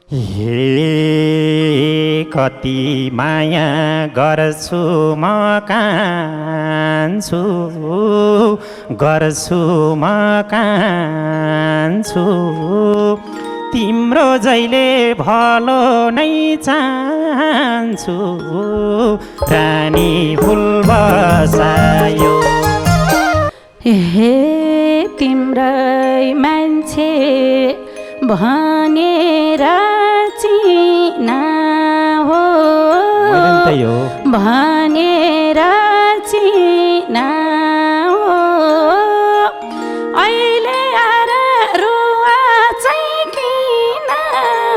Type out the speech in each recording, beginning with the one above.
हे कति माया गर्छु म कान्छु गर्छु म कान्छु तिम्रो जहिले भलो नै चाहन्छु रानी फुल बसायो हे तिम्रै मान्छे भनेर चिना हो भनेर चिना हो अहिले आएर रुवा चाहिँ किन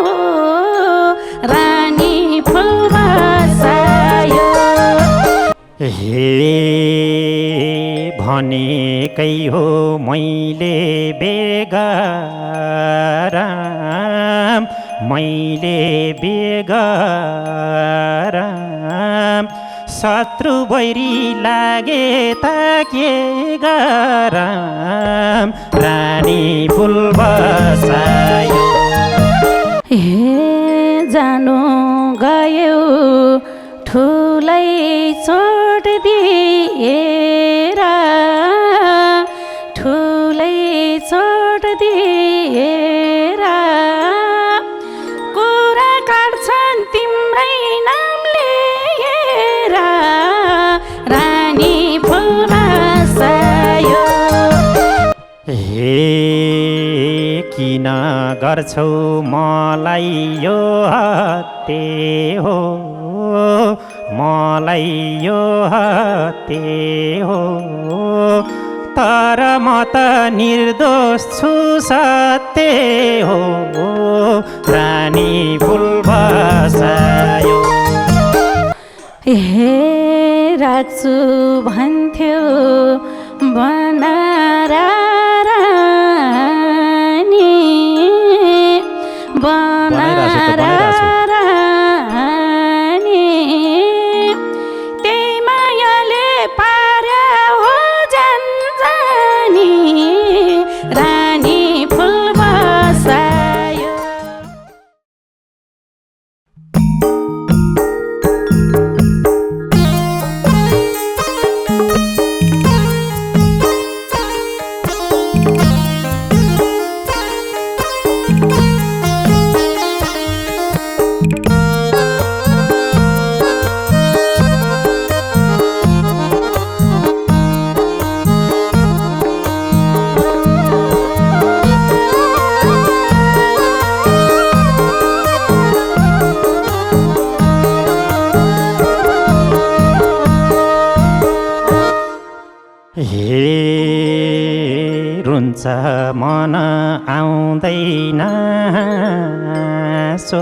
हो रानी फुल बसायो हे भनेकै हो मैले बेगराम मैले बेगराम शत्रु बैरी लागे त के गराम रानी फुल बसायो हे जानु गयो ठुलै चोट दिएर ठुलै चोट दिएर कुरा काट्छन् तिम्रै नाम लिएर रानी फुल बसायो हे किन गर्छौ मलाई यो हत्ते हो मलाई यो हत्ते हो तर म त निर्दोष छु सत्य हो रानी फुल बसायो हे राख्छु भन्थ्यो बनाएर रानी बनाएर रानी त्यही मायाले पार्या हो जानी रानी फुल बसायो हे रुन्छ मन आउँदैन सो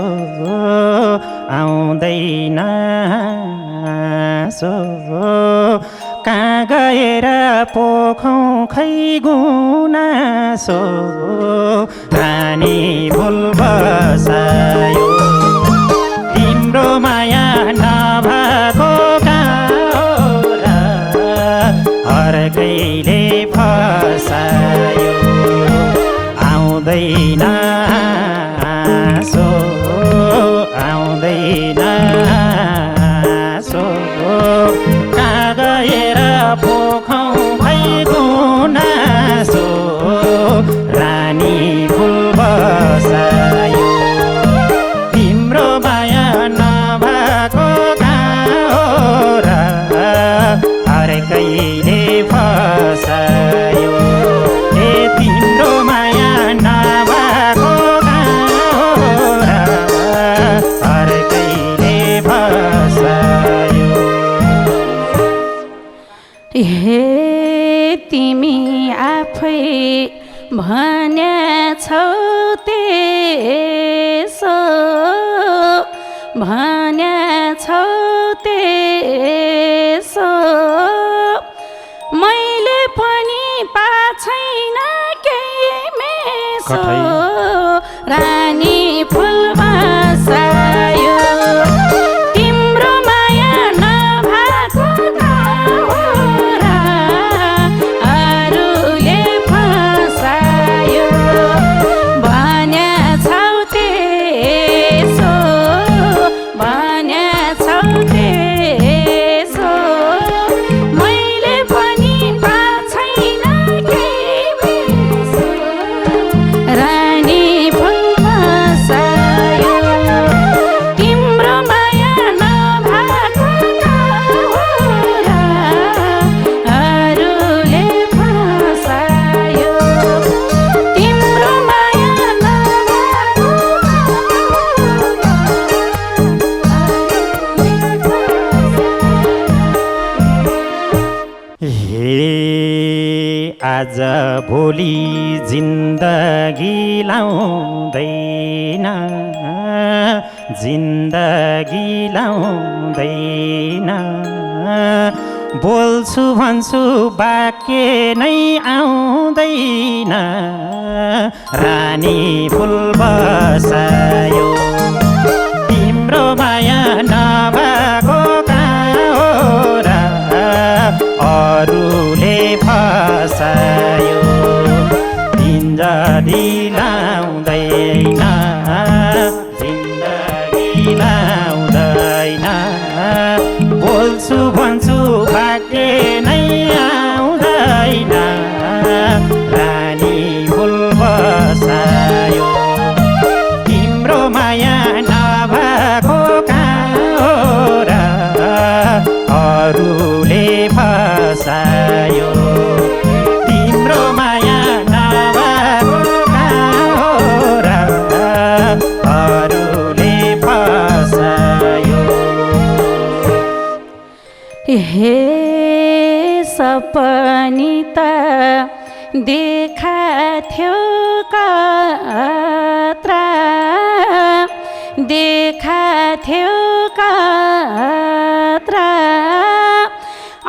आउँदैन सो कहाँ गएर पोखौँ खै गुनासो रानी फुल बसायो तिम्रो माया नभएको अर्कैले फसायो आउँदैन सो आउँदैन सो कहाँ गएर पोखौँ खै गुनासो रानी फुल बसायो तिम्रो माया नभएको अर्कैले फसायो ए तिम्रो माया नभएको अर्कैले फसायो हे तिमी आफै भनेछौ त्यसो भनेछौ त्यसो मैले पनि पाछैन केही मेसो रानी फुल बसायो तिम्रो माया नभएको अरूले फसायो भनेछौ आज भोलि जिन्दगी लाउँदैन जिन्दगी लाउँदैन बोल्छु भन्छु वाक्य नै आउँदैन रानी फुल बसायो तिम्रो माया नभएको कहाँ हो र अरूले फसायो जिन्दगी लाउँदैन जिन्दगी लाउँदैन बोल्छु भन्छु वाक्य नै आउँदैन रानी फुल बसायो तिम्रो माया नभएको कहाँ हो र अरूले फसायो तिम्रो माया नभएको कहाँ हो र अरूले फसायो हे सपनी त देखा थियो कत्रा देखा थियो कत्रा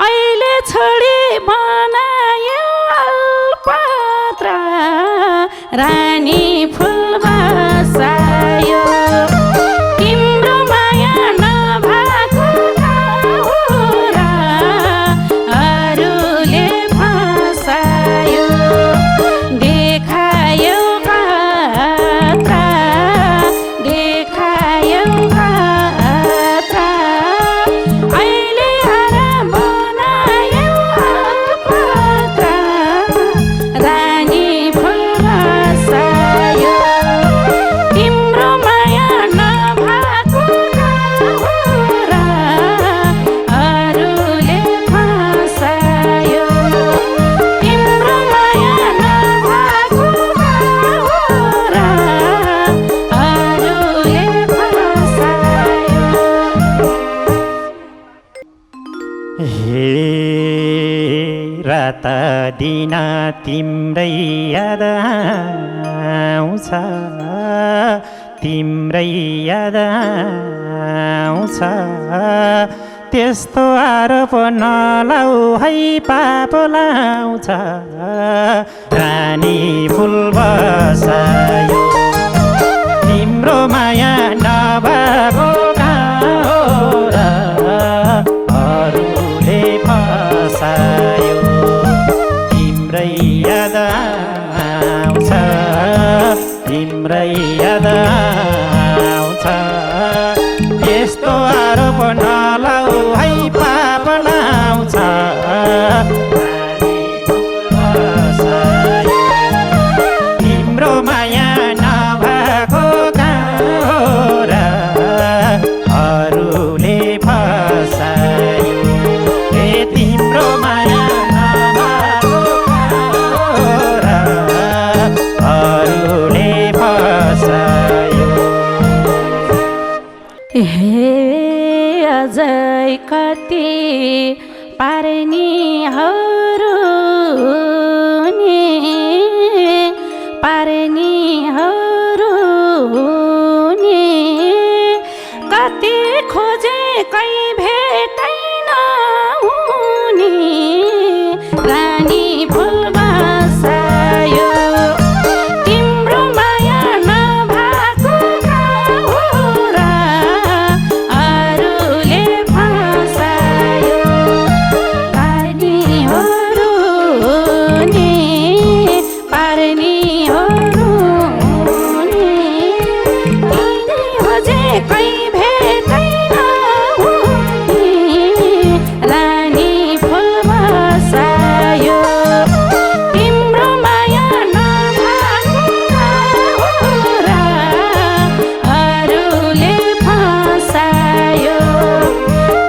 अहिले छोडी बनायो अल्पत्रा रानी फुल बसायो तिम्रो माया नभएको कहाँ हो र अरूले फसायो देखायो कत्रा देखायो कत्रा अहिले आएर बनायो अल्पत्रा रानी फुल बसायो तिम्रो माया नभएको कहाँ हो र अरूले फसायो तिम्रो माया नभएको कहाँ हो र अरूले फसायो हे रात दिन तिम्रै याद आउँछ तिम्रै याद आउँछ त्यस्तो आरोप नलाउ है पाप लाउँछ रानी फुल बसायो तिम्रो माया नभएको कहाँ हो र अरूले फसायो तिम्रै याद आउँछ तिम्रै याद आउँछ यस्तो आरोप नलाउ है पाप लाउँछ रानी फुल बसायो तिम्रो माया नभएको कहाँ हो र अरूले फसायो ए तिम्रो माया नभएको कहाँ हो र अरूले फसायो हे अझै कति पार्नेहरू नि पार्नेहरू नि कति खोजे कहीँ भेटैन हुने रानी फुल बसायो तिम्रो माया नभएको कहाँ हो र अरूले फसायो पार्नेहरू नि पार्नेहरू नि तिनै खोजे कहीँ भेटैन हुने रानी फुल बसायो तिम्रो माया नभएको कहाँ हो र अरूले फसायो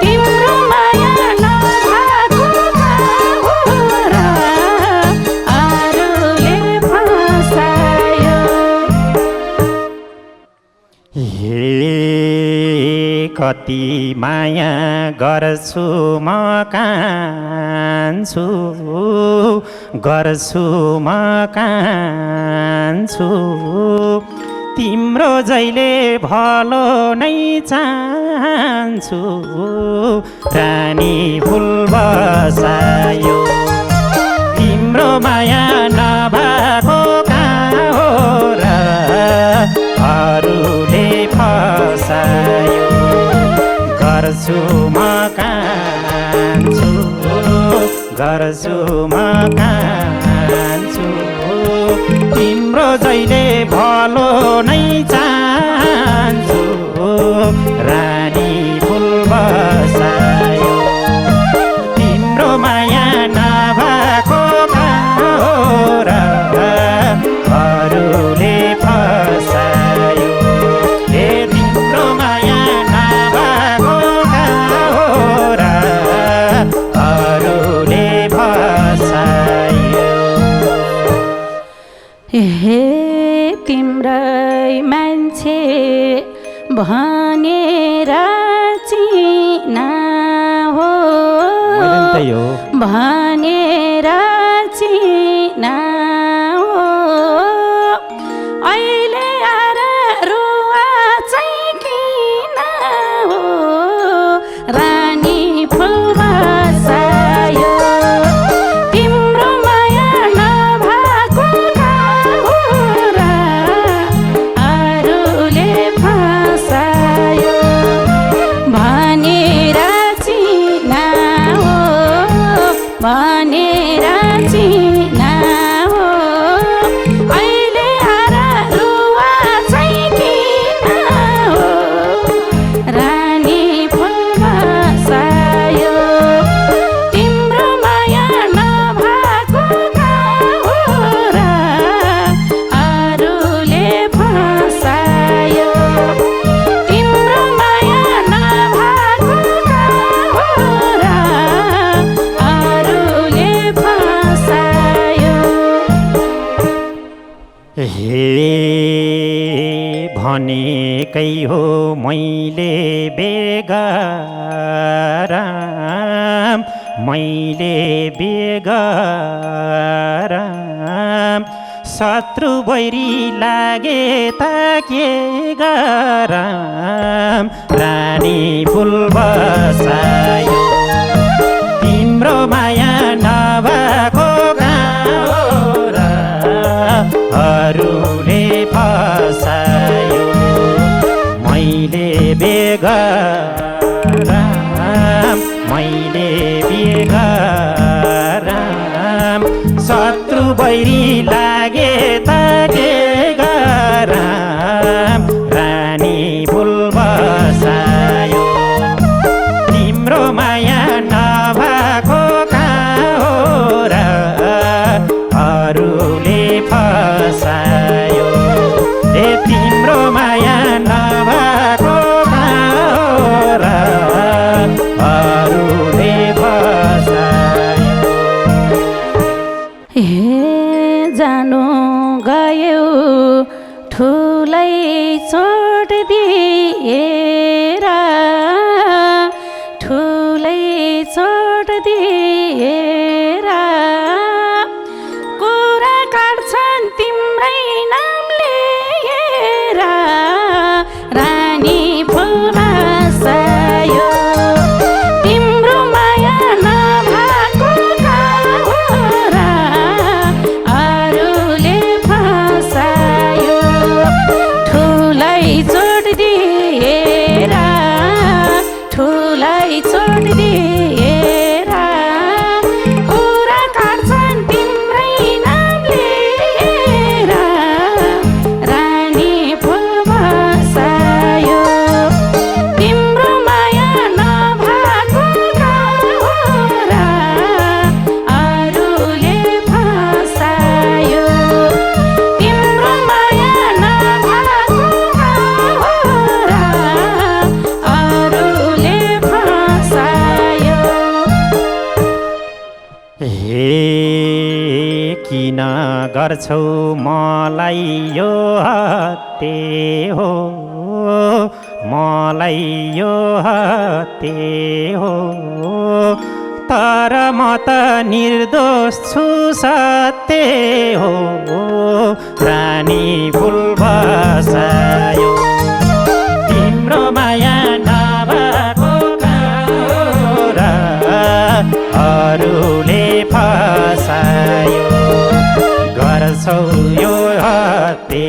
तिम्रो माया नभएको कहाँ हो र अरूले फसायो हे कति माया गर्छु म कान्छु गर्छु म कान्छु तिम्रो जहिले भलो नै चाहन्छु रानी फुल बसायो तिम्रो माया नभएको कहाँ हो र अरूले फसायो गर्छु म कान्छु गर्छु म कान्छु तिम्रो जहिले भलो नै चाहन्छु रानी फुल बसायो तिम्रो माया नभएको कहाँ हो र अरूले फसायो ए तिम्रो माया नभएको कहाँ हो र अरूले फसायो हे तिम्रै मान्छे भनेर चिना हो भनेर चिना हो अहिले आएर रुवा चाहिँ किन हो रानी फुल बसायो तिम्रो माया नभएको कहाँ हो र अरूले फसायो भनेर चिना हो भनेर चिना हो अहिले आएर रुवा चाहिँ किन हो रानी फुल बसायो तिम्रो माया नभएको कहाँ हो र अरूले फसायो तिम्रो माया नभएको कहाँ हो र अरूले फसायो हे भनेकै हो मैले बेगाराम मैले बेगाराम शत्रु बैरी लागे त के गराम रानी फुल बसायो तिम्रो माया नभएको कहाँ हो र अरूले फसायो मैले बेगाराम मैले बेगाराम शत्रु बैरी लागे त के गराम रानी फुल बसायो तिम्रो माया नभएको कहाँ हो र अरूले फसायो ए तिम्रो माया नभएको कहाँ हो र अरूले फसायो हे जानु गयो ठुलै चोट दिएर ठुलै चोट दिएर कुरा काट्छन् तिम्रै नाम लिएर रानी फुल बसायो तिम्रो माया नभएको कहाँ हो र अरूले फसायो ठुलै चोट दिएर ठुलै चोट दिएर कुरा काट्छन् तिम्रै नाम लिएर रानी फुल बसायो तिम्रो माया नभएको कहाँ हो र अरूले फसायो तिम्रो माया नभएको कहाँ हो र अरूले फसायो हे किन गर्छौ मलाई यो हत्ते हो म मलाई यो हत्ते हो तर म त निर्दोष छु सत्य हो रानी फुल बसायो तिम्रो माया नभएको र अरूले फसायो गर्छौ यो हत्ते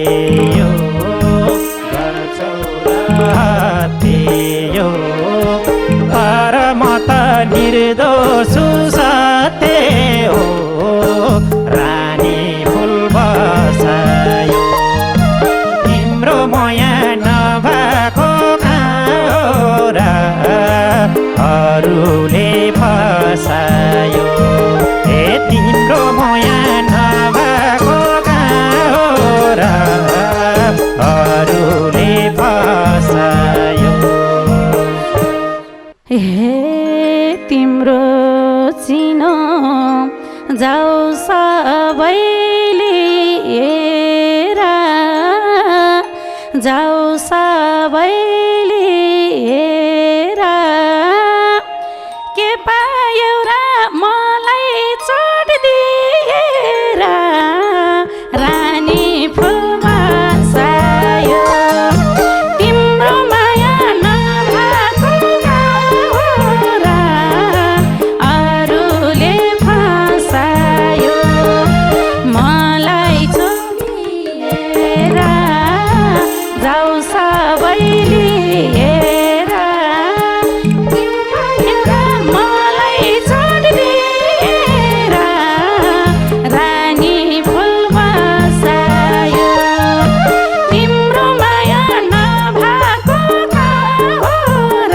यो गर्छौ हत्ते यो तर म त निर्दोष सत्य हो रानी फुल बसायो तिम्रो माया नभएको र अरूले फसायो ए तिम्रो माया नभएको र अरूले फसायो हे तिम्रो चिनो जाऊ सबैले हेर जाऊ सबैले हेर के पायौ र मलाई चोट दिएर रानी फुल बसायो तिम्रो माया नभएको र अरूले फसायो मलाई छोडिएर जाऊ सबैले हेर मलाई छोड दिएर रानी फुल बसायो तिम्रो माया नभएको र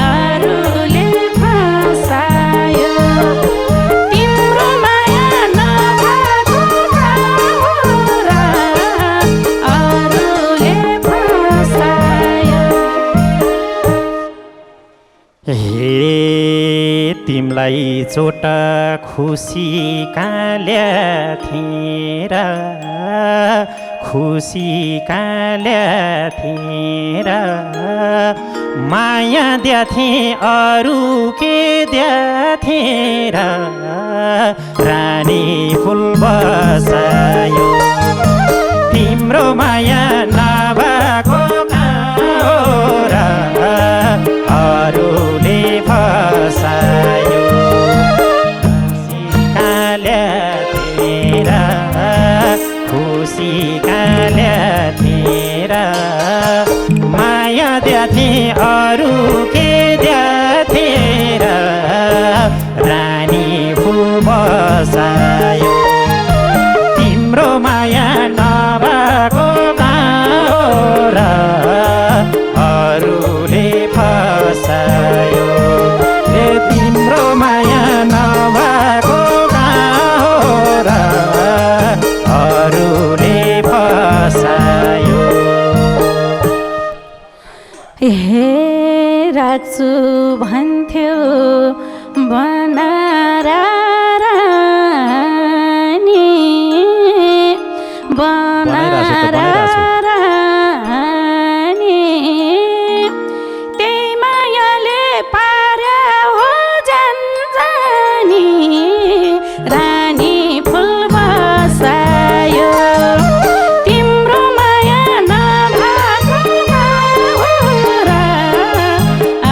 अरूले फसायो तिम्रो माया नभएको र अरूले फसायो हे तिमलाई चोट खुसी कहाँ ल्याथेँ र खुसी कहाँ ल्याथेँ र माया द्याथेँ अरू के द्याथेँ र रानी फुल बसायो तिम्रो माया नभएको र अरूले फसायो खुसी काल्याथेर माया द्याथे अरू के द्याथेर रानी फुल बसायो तिम्रो माया नभएको र अरूले फसायो ए तिम्रो माया नभएको र अरूले फसायो हे राख्छु भन्थ्यो बनारा रानी बनारा रानी त्यही मायाले पार्या हो जानी रानी फुल बसायो तिम्रो माया नभएको र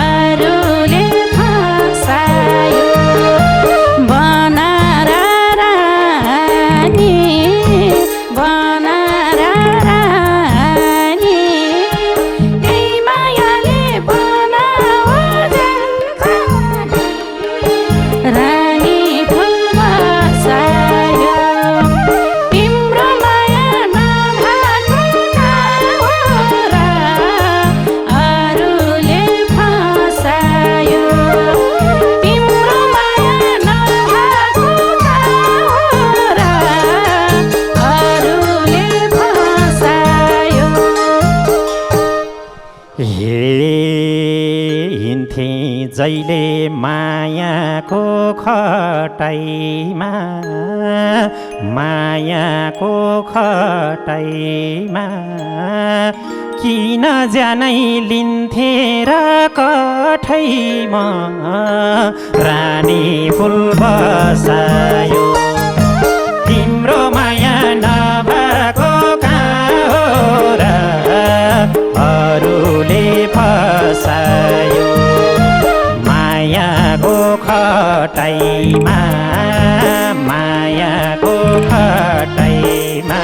अरूले फसायो बनारा रानी बनारा रानी त्यही मायाले बनाओ जानी रानी फुल बसायो तिम्रो माया नभएको र अरूले फसायो तिम्रो माया नभएको र अरूले फसायो हिँड्थे जहिले मायाको खटाइमा मायाको खटाइमा किन जानै लिन्थे र कठैमा रानी फुल बसायो तिम्रो माया नभएको कहाँ हो र अरूले फसायो मायाको खटाइमा मायाको खटाइमा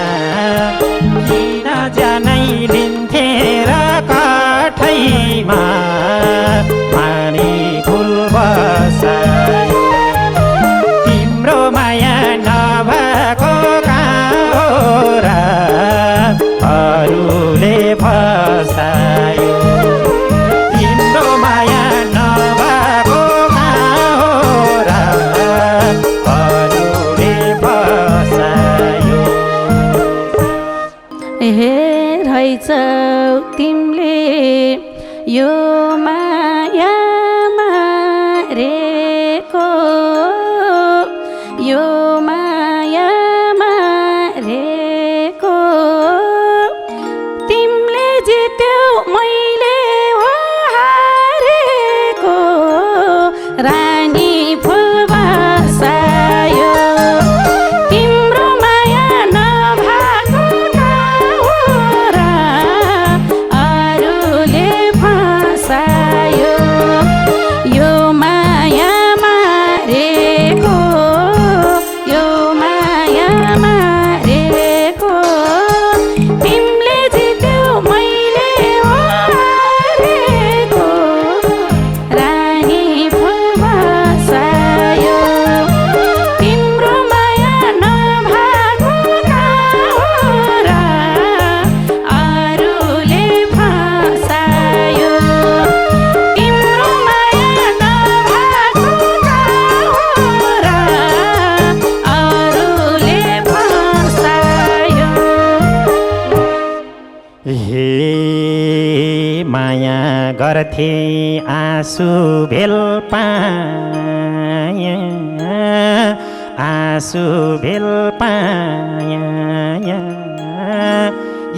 किन जानै लिन्थे र कठैमा पानी फुल बसायो तिम्रो माया नभएको कहाँ हो र अरूले फसायो तिम्रो माया नभएको कहाँ हो र अरूले फसायो हे रहेछौ तिमीले यो माया मारेको यो माया मारेको तिमीले जित्यौ मैले हो हारेको रानी फुल बसायो तिम्रो माया नभएको कहाँ हो र अरूले फसायो यो माया मारेको यो माया मारेको तिमीले जित्यौ मैले हो हारेको रानी फुल बसायो तिम्रो माया नभएको कहाँ हो र अरूले फसायो तिम्रो माया नभएको कहाँ हो र अरूले फसायो हे माया गर्थे आँसु भेल पाया आँसु भेल पाया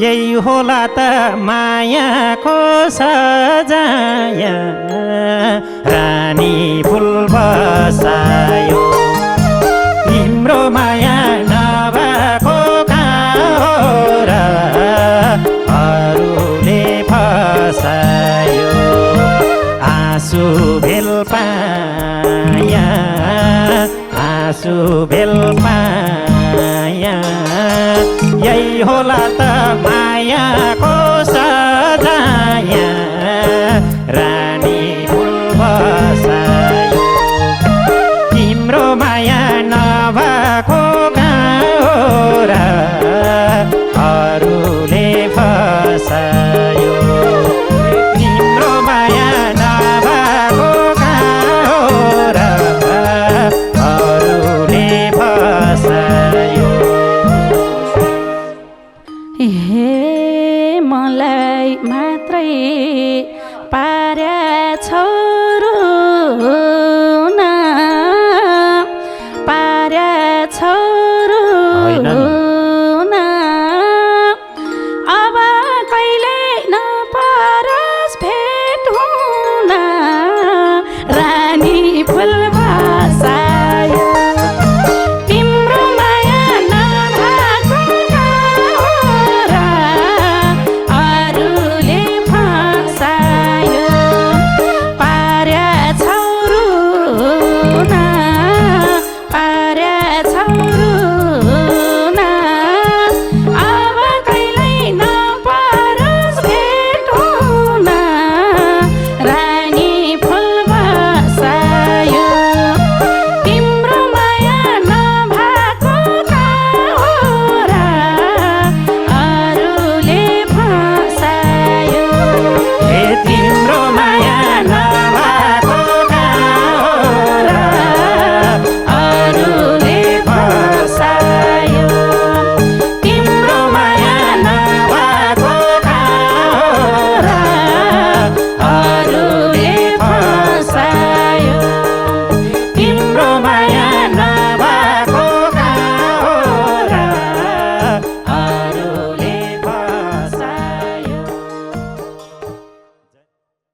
यही होला त मायाको सजाय रानी फुल बसायो तिम्रो माया नभएको कहाँ हो र अरूले फसायो आँसु भेल पाया आँसु भेल पाया यही होला त मायाको सजाय रानी फुल बसायो तिम्रो माया नभएको कहाँ हो र अरूले फसायो तिम्रो माया नभएको कहाँ हो र अरूले फसायो हे मलाई मात्रै पार्या छोरो न पार्या छोरो न अब कहिले नपरोस् भेट हुन रानी फुल बसायो तिम्रो माया नभएको कहाँ हो र अरूले फसायो पार्या छोरो न पार्या छोरो न अब कहिल्यै नपरोस् भेट हुन रानी फुल बसायो तिम्रो माया नभएको कहाँ हो र अरूले फसायो हे